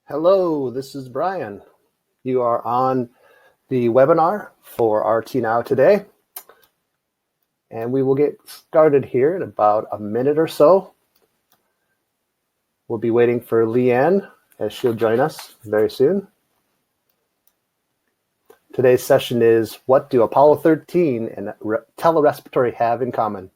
Hello, this is Brian. You are on the webinar for rtNOW today, and we will get started here in about a minute or so. We'll be waiting for Leanne as she'll join us very soon. Today's session is What do Apollo 13 and Telerespiratory have in common?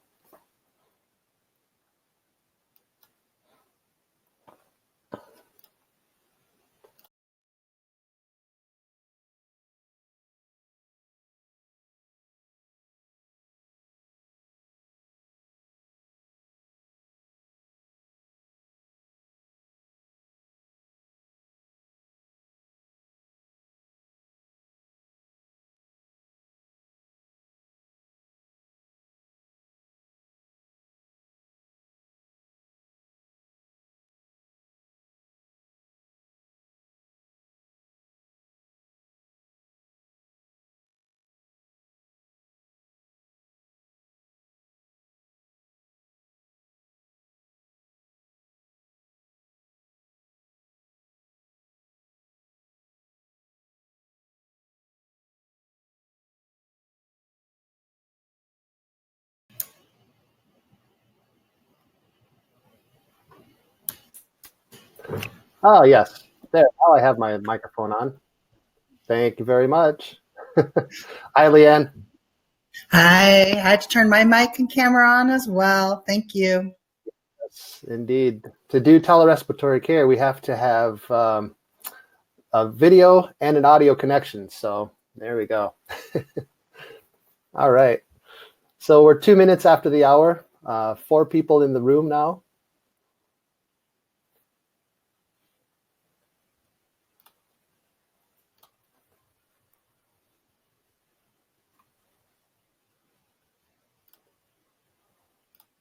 Oh, yes. There, now I have my microphone on. Thank you very much. Hi, Leanne. Hi, I had to turn my mic and camera on as well. Thank you. Yes, indeed. To do telerespiratory care, we have to have a video and an audio connection. So there we go. All right. So we're 2 minutes after the hour. 4 people in the room now.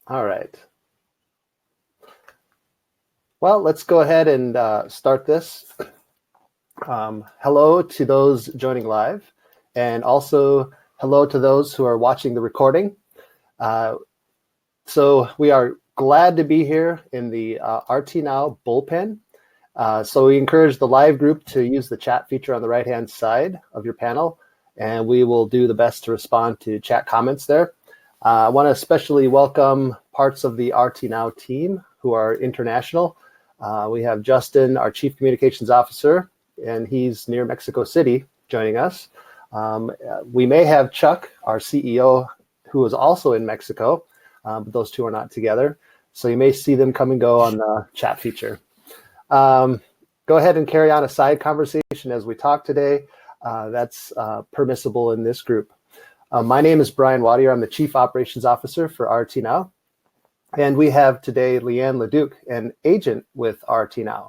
All right. Well, let's go ahead and start this. Hello to those joining live, and also hello to those who are watching the recording. So we are glad to be here in the rtNOW bullpen. So we encourage the live group to use the chat feature on the right-hand side of your panel, and we will do the best to respond to chat comments there. I want to especially welcome parts of the rtNOW team who are international. We have Justin, our Chief Communications Officer, and he's near Mexico City joining us. We may have Chuck, our CEO, who is also in Mexico, but those two are not together. So you may see them come and go on the chat feature. Go ahead and carry on a side conversation as we talk today. That's permissible in this group. My name is Brian Wadier. I'm the Chief Operations Officer for rtNOW. And we have today Leanne LeDuc, an agent with rtNOW.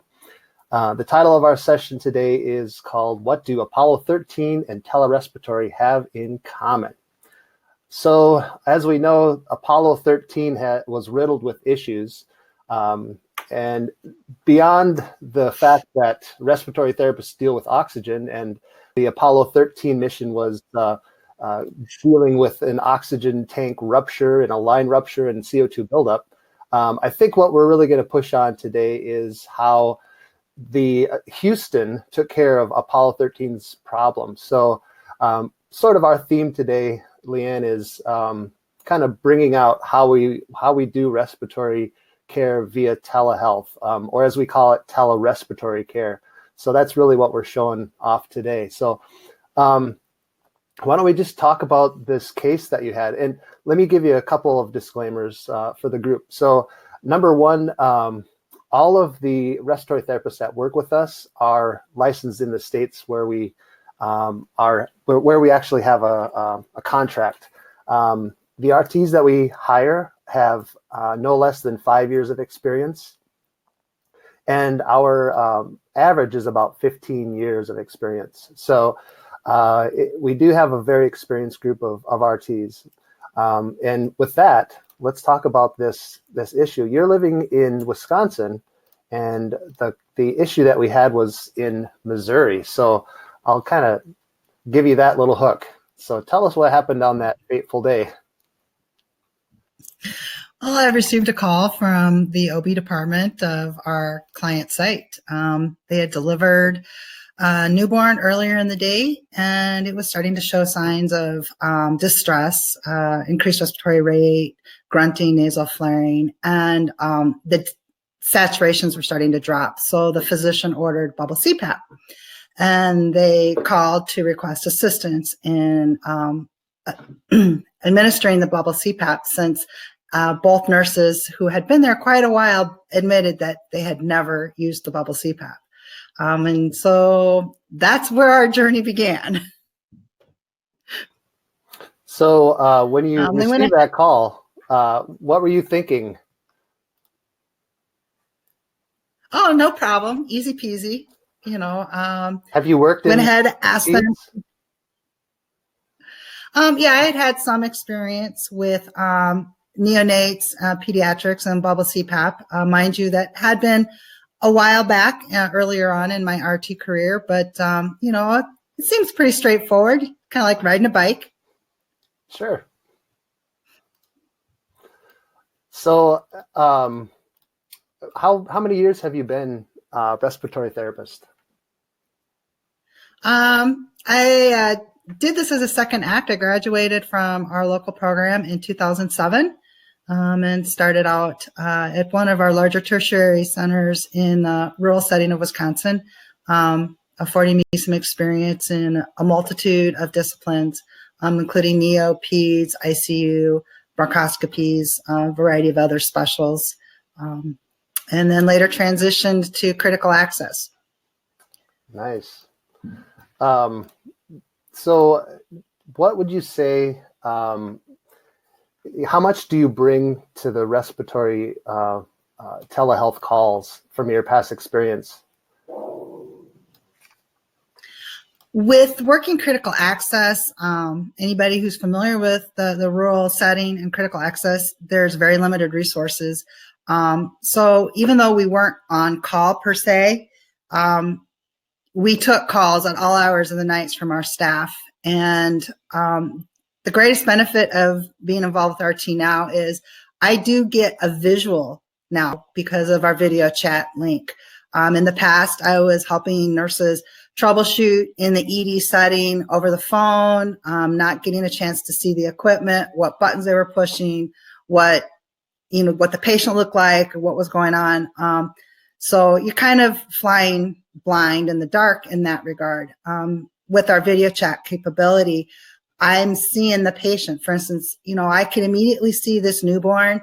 The title of our session today is called What do Apollo 13 and Telerespiratory have in common? So as we know, Apollo 13 was riddled with issues. And beyond the fact that respiratory therapists deal with oxygen, and the Apollo 13 mission was dealing with an oxygen tank rupture and a line rupture and CO2 buildup, I think what we're really going to push on today is how the Houston took care of Apollo 13's problem. So sort of our theme today, Leanne, is kind of bringing out how we do respiratory care via telehealth, or as we call it, telerespiratory care. So that's really what we're showing off today. So why don't we just talk about this case that you had? And let me give you a couple of disclaimers for the group. So number one, all of the respiratory therapists that work with us are licensed in the states where we actually have a contract. The RTs that we hire have no less than 5 years of experience, and our average is about 15 years of experience. So we do have a very experienced group of RTs. And with that, let's talk about this issue. You're living in Wisconsin, and the issue that we had was in Missouri. So I'll kind of give you that little hook. So tell us what happened on that fateful day. Well, I received a call from the OB department of our client site. They had delivered a newborn earlier in the day, and it was starting to show signs of distress, increased respiratory rate, grunting, nasal flaring, and the saturations were starting to drop. So the physician ordered bubble CPAP, and they called to request assistance in administering the bubble CPAP, since both nurses who had been there quite a while admitted that they had never used the bubble CPAP. And so that's where our journey began. So when you received that call, what were you thinking? Oh, no problem. Easy peasy. Have you worked went in ahead, asked them. Yeah, I had some experience with neonates, pediatrics, and bubble CPAP. Mind you, that had been a while back, earlier on in my RT career, but it seems pretty straightforward, kind of like riding a bike. Sure. So how many years have you been a respiratory therapist? I did this as a second act. I graduated from our local program in 2007 and started out at one of our larger tertiary centers in the rural setting of Wisconsin, affording me some experience in a multitude of disciplines, including neo, peds, ICU, bronchoscopies, a variety of other specials, and then later transitioned to critical access. Nice. So what would you say, how much do you bring to the respiratory telehealth calls from your past experience? With working critical access, anybody who's familiar with the rural setting and critical access, there's very limited resources. So even though we weren't on call per se, we took calls at all hours of the nights from our staff. And the greatest benefit of being involved with rtNOW is I do get a visual now because of our video chat link. In the past, I was helping nurses troubleshoot in the ED setting over the phone, not getting a chance to see the equipment, what buttons they were pushing, what the patient looked like, or what was going on. So you're kind of flying blind in the dark in that regard. With our video chat capability, I'm seeing the patient. For instance, I can immediately see this newborn.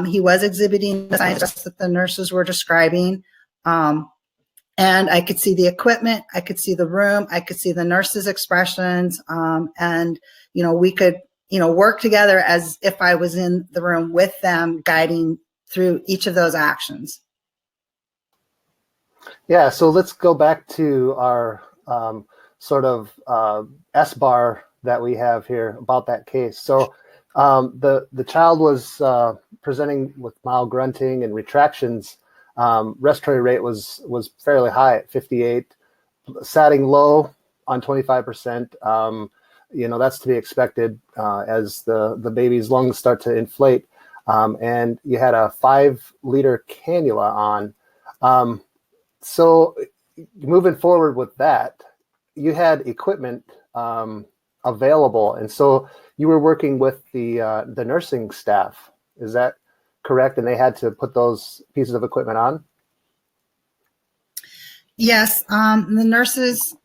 He was exhibiting the signs that the nurses were describing. And I could see the equipment, I could see the room, I could see the nurses' expressions, and we could work together as if I was in the room with them, guiding through each of those actions. Yeah, so let's go back to our sort of S-bar that we have here about that case. So the child was presenting with mild grunting and retractions. Respiratory rate was fairly high at 58, satting low on 25%. That's to be expected as the baby's lungs start to inflate. And you had a 5-liter cannula on. So moving forward with that, you had equipment available, and so you were working with the nursing staff. Is that correct? And they had to put those pieces of equipment on? Yes, the nurses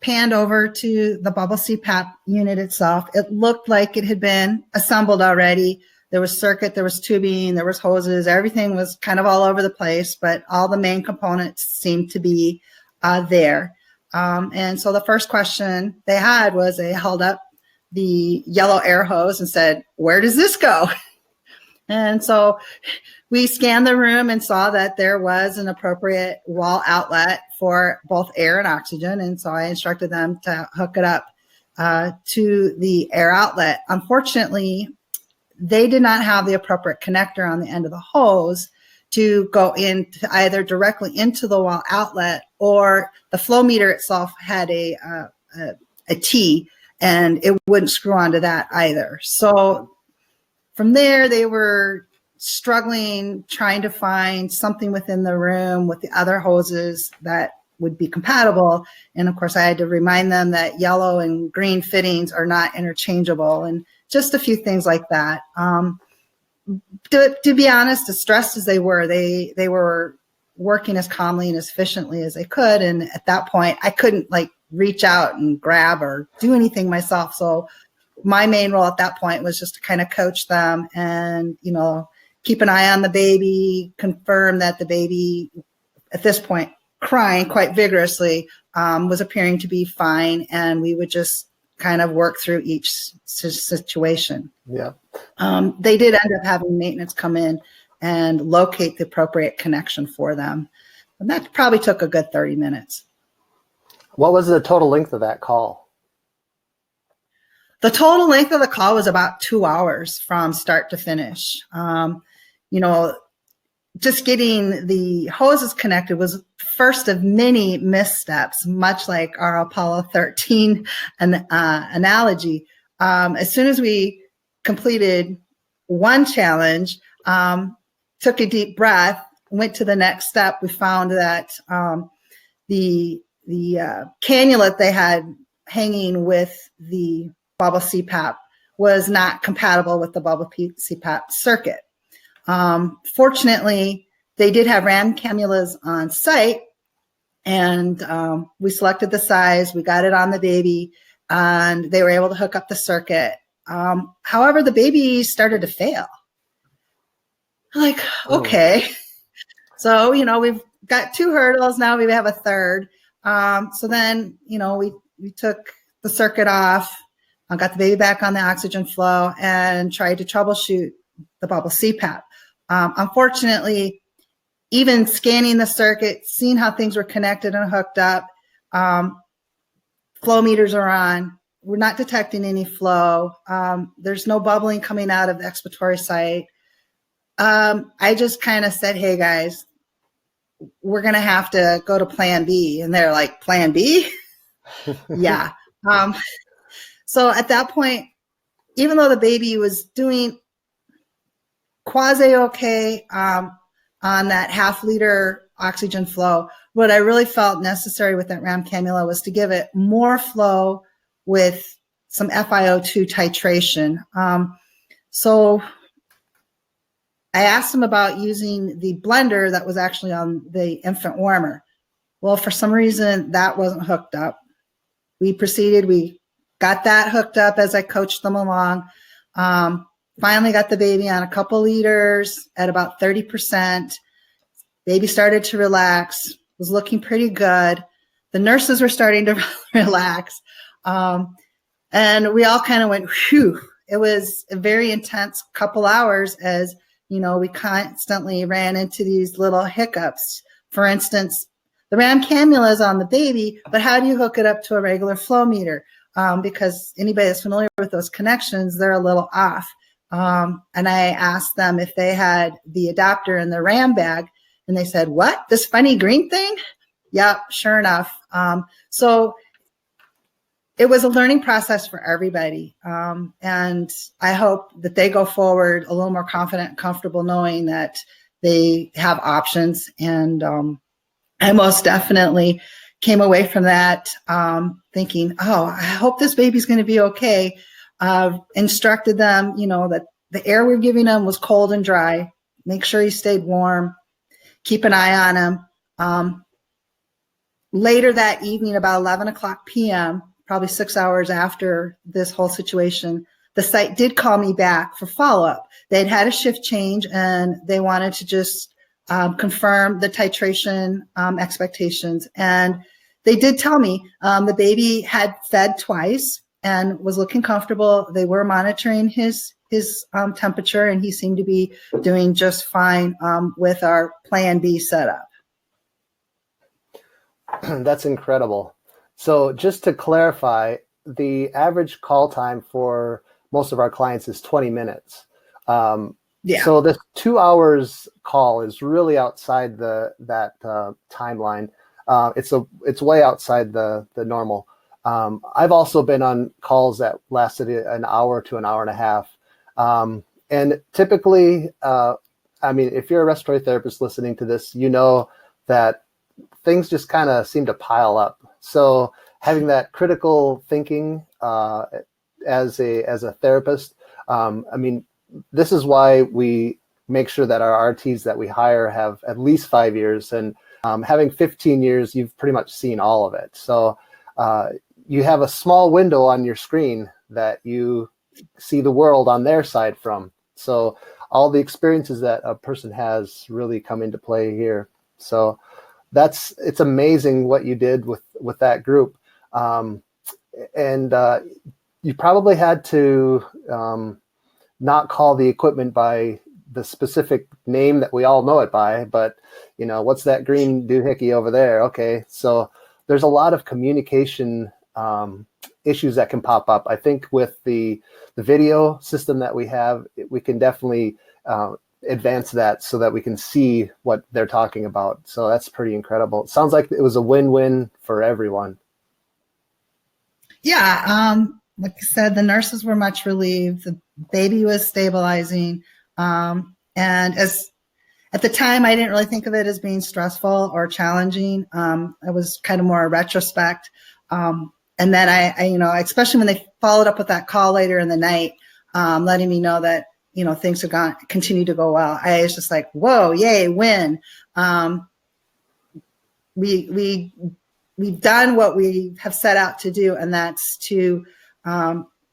panned over to the bubble CPAP unit itself. It looked like it had been assembled already. There was circuit, there was tubing, there was hoses, everything was kind of all over the place, but all the main components seemed to be there. And so the first question they had was they held up the yellow air hose and said, "Where does this go?" And so we scanned the room and saw that there was an appropriate wall outlet for both air and oxygen. And so I instructed them to hook it up to the air outlet. Unfortunately, they did not have the appropriate connector on the end of the hose to go into either directly into the wall outlet, or the flow meter itself had a T, and it wouldn't screw onto that either. So from there, they were struggling, trying to find something within the room with the other hoses that would be compatible. And of course, I had to remind them that yellow and green fittings are not interchangeable, and just a few things like that. To be honest, as stressed as they were working as calmly and as efficiently as they could. And at that point, I couldn't like reach out and grab or do anything myself. So my main role at that point was just to kind of coach them and, you know, keep an eye on the baby, confirm that the baby at this point crying quite vigorously was appearing to be fine. And we would just kind of work through each situation. Yeah. They did end up having maintenance come in and locate the appropriate connection for them. And that probably took a good 30 minutes. What was the total length of that call? The total length of the call was about 2 hours from start to finish. You know, just getting the hoses connected was first of many missteps, much like our Apollo 13 analogy. As soon as we completed one challenge, took a deep breath, went to the next step, we found that the cannula they had hanging with the bubble CPAP was not compatible with the bubble CPAP circuit. Fortunately, they did have RAM cannulas on site, and we selected the size, we got it on the baby, and they were able to hook up the circuit. However, the baby started to fail. Like, okay. So, you know, we've got 2 hurdles, now we have a third. So then, you know, we took the circuit off, got the baby back on the oxygen flow, and tried to troubleshoot the bubble CPAP. Unfortunately, even scanning the circuit, seeing how things were connected and hooked up, flow meters are on. We're not detecting any flow. There's no bubbling coming out of the expiratory site. I just kind of said, hey guys, we're going to have to go to plan B. And they're like, plan B? Yeah. So at that point, even though the baby was doing quasi okay on that half-liter oxygen flow, what I really felt necessary with that RAM cannula was to give it more flow with some FiO2 titration. So I asked them about using the blender that was actually on the infant warmer. Well, for some reason, that wasn't hooked up. We got that hooked up as I coached them along. Finally got the baby on a couple liters at about 30%. Baby started to relax, was looking pretty good. The nurses were starting to relax. And we all kind of went, whew. It was a very intense couple hours as, you know, we constantly ran into these little hiccups. For instance, the RAM cannula is on the baby, but how do you hook it up to a regular flow meter? Because anybody that's familiar with those connections, they're a little off. And I asked them if they had the adapter in their RAM bag, and they said, what, this funny green thing? Yep, sure enough. So it was a learning process for everybody. And I hope that they go forward a little more confident and comfortable knowing that they have options. And I most definitely came away from that thinking, oh, I hope this baby's going to be okay. Instructed them, you know, that the air we're giving them was cold and dry. Make sure he stayed warm. Keep an eye on him. Later that evening, about 11 o'clock p.m., probably 6 hours after this whole situation, the site did call me back for follow-up. They'd had a shift change, and they wanted to just confirm the titration expectations. And they did tell me the baby had fed twice and was looking comfortable. They were monitoring his temperature, and he seemed to be doing just fine with our Plan B setup. That's incredible. So just to clarify, the average call time for most of our clients is 20 minutes. Yeah. So this 2 hours call is really outside that timeline. It's way outside the normal. I've also been on calls that lasted an hour to an hour and a half. And typically I mean, if you're a respiratory therapist listening to this, you know that things just kind of seem to pile up. So having that critical thinking as a therapist, I mean, this is why we make sure that our RTs that we hire have at least 5 years, and having 15 years, you've pretty much seen all of it. So you have a small window on your screen that you see the world on their side from. So all the experiences that a person has really come into play here. So it's amazing what you did with that group. And you probably had to not call the equipment by the specific name that we all know it by, but what's that green doohickey over there? Okay, so there's a lot of communication issues that can pop up. I think with the video system that we have, we can definitely advance that so that we can see what they're talking about. So that's pretty incredible. It sounds like it was a win-win for everyone. Yeah, like I said, the nurses were much relieved. The baby was stabilizing. And at the time, I didn't really think of it as being stressful or challenging. It was kind of more a retrospect. And then I especially when they followed up with that call later in the night, letting me know that, things have continue to go well. I was just like, whoa, yay, win. We've done what we have set out to do, and that's to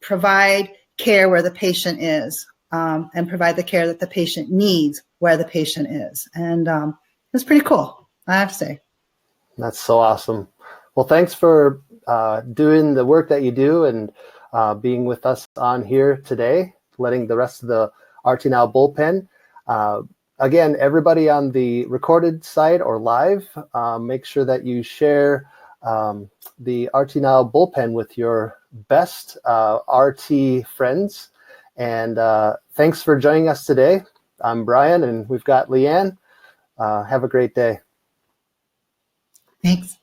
provide care where the patient is, and provide the care that the patient needs where the patient is. And it's pretty cool, I have to say. That's so awesome. Well, thanks for doing the work that you do and being with us on here today, letting the rest of the rtNOW bullpen. Again, everybody on the recorded side or live, make sure that you share the rtNOW bullpen with your best RT friends. And thanks for joining us today. I'm Brian, and we've got Leanne. Have a great day. Thanks.